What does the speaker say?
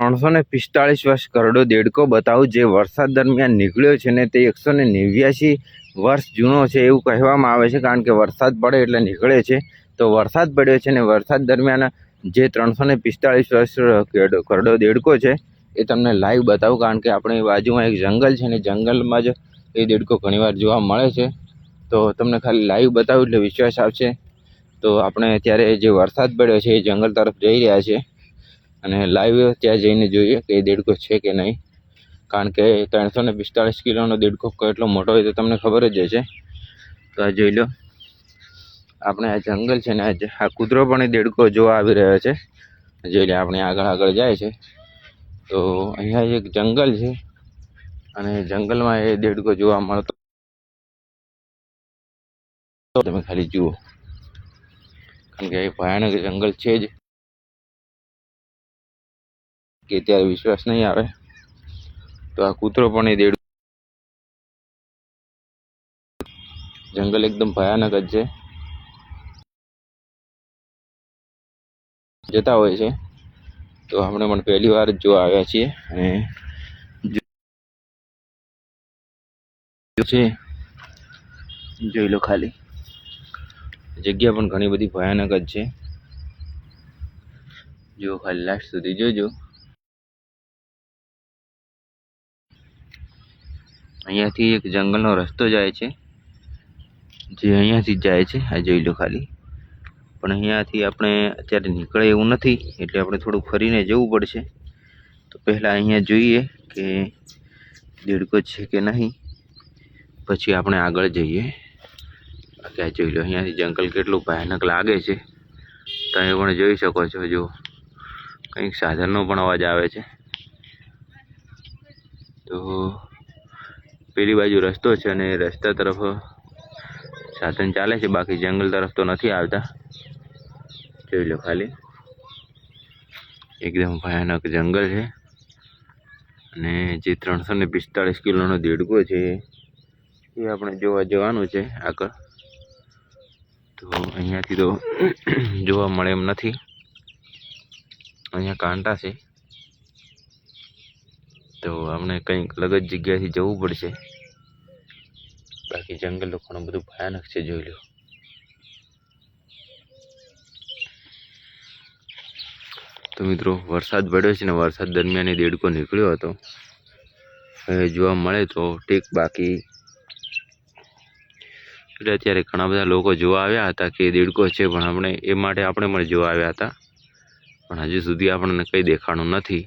345 વર્ષ કરડો દેડકો બતાવું જે વરસાદ દરમિયાન નીકળ્યો છે ને તે 189 વર્ષ જૂનો છે એવું કહેવામાં આવે છે, કારણ કે વરસાદ પડે એટલે નીકળે છે. તો વરસાદ પડ્યો છે ને વરસાદ દરમિયાન જે 345 વર્ષ કરડો દેડકો છે એ તમને લાઈવ બતાવું, કારણ કે આપણી બાજુમાં એક જંગલ છે ને જંગલમાં જ એ દેડકો ઘણીવાર જોવા મળે છે. તો તમને ખાલી લાઈવ બતાવું એટલે વિશ્વાસ આવશે. તો આપણે અત્યારે જે વરસાદ પડ્યો છે એ જંગલ તરફ જઈ રહ્યા છે અને લાઈવ ત્યાં જઈને જોઈએ કે એ દેડકો છે કે નહીં, કારણ કે 345 કિલોનો દેડકો કેટલો મોટો હોય તો તમને ખબર જ હશે. તો આ જોઈ લો, આપણે આ જંગલ છે ને આ કૂતરો પણ એ દેડકો જોવા આવી રહ્યો છે. જોઈ લે, આપણે આગળ જાય છે. તો અહીંયા એક જંગલ છે અને જંગલમાં એ દેડકો જોવા મળતો, તમે ખાલી જુઓ, કારણ કે એ ભયાનક જંગલ છે જ કે ત્યારે વિશ્વાસ નહીં આવે. તો આ કૂતરો પણ એ દેડકો, જંગલ એકદમ ભયાનક જ છે, જતા હોય છે. તો આપણે પણ પહેલી વાર જ જોવા આવ્યા છીએ અને જોઈ લો, ખાલી જગ્યા પણ ઘણી બધી ભયાનક જ છે. જો ખાલી લાસ્ટ સુધી જોજો. અહીંયાથી એક જંગલનો રસ્તો જાય છે જે અહીંયાથી જ જાય છે. આ જોઈ લો ખાલી, પણ અહીંયાથી આપણે અત્યારે નીકળે એવું નથી એટલે આપણે થોડુંક ફરીને જવું પડશે. તો પહેલાં અહીંયા જોઈએ કે દેડકો છે કે નહીં, પછી આપણે આગળ જઈએ. બાકી આ જોઈ લો, અહીંયાથી જંગલ કેટલું ભયાનક લાગે છે તમે પણ જોઈ શકો છો. જો કંઈક સાધનનો પણ અવાજ આવે છે. તો પેલી બાજુ રસ્તો છે અને રસ્તા તરફ સાધન ચાલે છે, બાકી જંગલ તરફ તો નથી આવતા. જોઈ લો ખાલી, એકદમ ભયાનક જંગલ છે અને જે 345 કિલોનો દેડકો છે એ આપણે જોવા જવાનું છે આગળ. તો અહીંયાથી તો જોવા મળે એમ નથી, અહીંયા કાંટા છે. તો આપણે કંઈક અલગ જ જગ્યાએથી જવું પડશે, બાકી જંગલ તો ઘણું બધું ભયાનક છે. જોઈ લો, તો મિત્રો વરસાદ પડ્યો છે ને વરસાદ દરમિયાન એ દેડકો નીકળ્યો હતો. હવે જોવા મળે તો ઠીક, બાકી એટલે અત્યારે ઘણા બધા લોકો જોવા આવ્યા હતા કે દેડકો છે, પણ આપણે એ માટે આપણે પણ જોવા આવ્યા હતા, પણ હજુ સુધી આપણને કંઈ દેખાણું નથી.